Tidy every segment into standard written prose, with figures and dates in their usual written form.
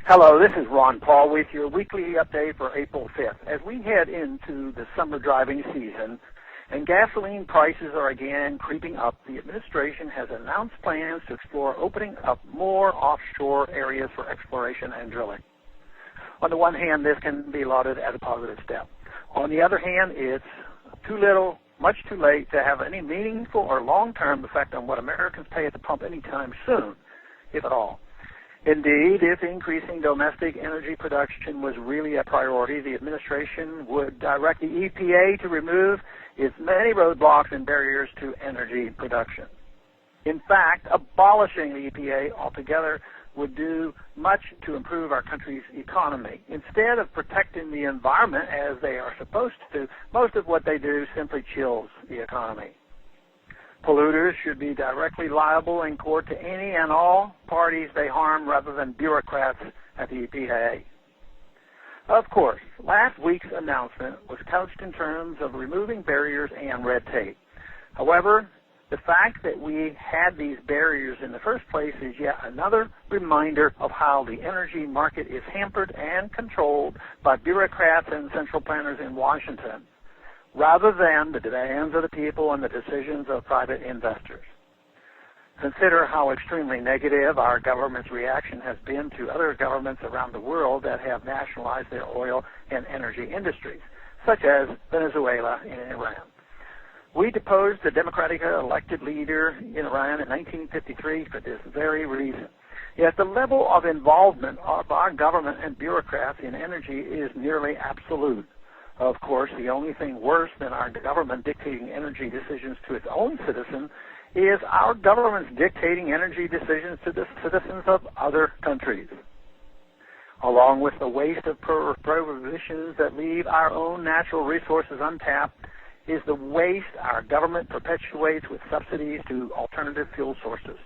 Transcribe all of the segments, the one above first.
Hello, this is Ron Paul with your weekly update for April 5th. As we head into the summer driving season and gasoline prices are again creeping up, the administration has announced plans to explore opening up more offshore areas for exploration and drilling. On the one hand, this can be lauded as a positive step. On the other hand, it's too little, much too late to have any meaningful or long-term effect on what Americans pay at the pump anytime soon, if at all. Indeed, if increasing domestic energy production was really a priority, the administration would direct the EPA to remove its many roadblocks and barriers to energy production. In fact, abolishing the EPA altogether would do much to improve our country's economy. Instead of protecting the environment as they are supposed to, most of what they do simply chills the economy. Polluters should be directly liable in court to any and all parties they harm rather than bureaucrats at the EPA. Of course, last week's announcement was couched in terms of removing barriers and red tape. However, the fact that we had these barriers in the first place is yet another reminder of how the energy market is hampered and controlled by bureaucrats and central planners in Washington, rather than the demands of the people and the decisions of private investors. Consider how extremely negative our government's reaction has been to other governments around the world that have nationalized their oil and energy industries, such as Venezuela and Iran. We deposed the democratically elected leader in Iran in 1953 for this very reason. Yet the level of involvement of our government and bureaucrats in energy is nearly absolute. Of course, the only thing worse than our government dictating energy decisions to its own citizens is our government's dictating energy decisions to the citizens of other countries. Along with the waste of prohibitions that leave our own natural resources untapped is the waste our government perpetuates with subsidies to alternative fuel sources.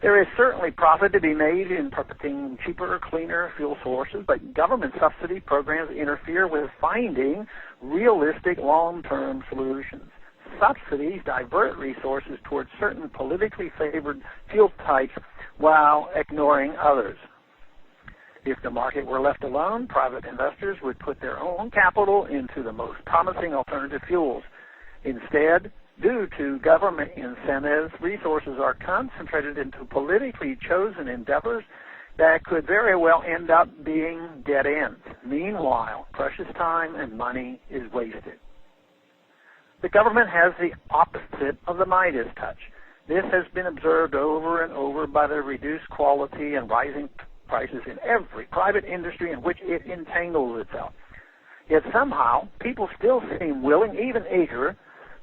There is certainly profit to be made in permitting cheaper, cleaner fuel sources, but government subsidy programs interfere with finding realistic long-term solutions. Subsidies divert resources towards certain politically favored fuel types while ignoring others. If the market were left alone, private investors would put their own capital into the most promising alternative fuels. Instead, due to government incentives, resources are concentrated into politically chosen endeavors that could very well end up being dead ends. Meanwhile, precious time and money is wasted. The government has the opposite of the Midas touch. This has been observed over and over by the reduced quality and rising prices in every private industry in which it entangles itself. Yet somehow, people still seem willing, even eager,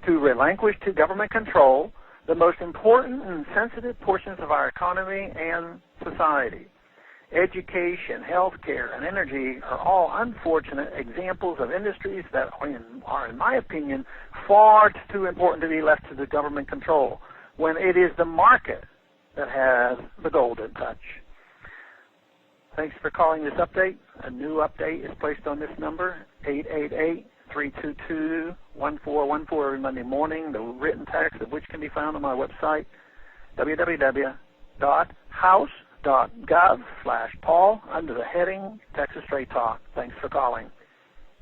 to relinquish to government control the most important and sensitive portions of our economy and society. Education, healthcare, and energy are all unfortunate examples of industries that are, in my opinion, far too important to be left to the government control, when it is the market that has the golden touch. Thanks for calling this update. A new update is placed on this number, 888-322-1414 every Monday morning, the written text of which can be found on my website, www.house.gov/Paul under the heading Texas Straight Talk. Thanks for calling.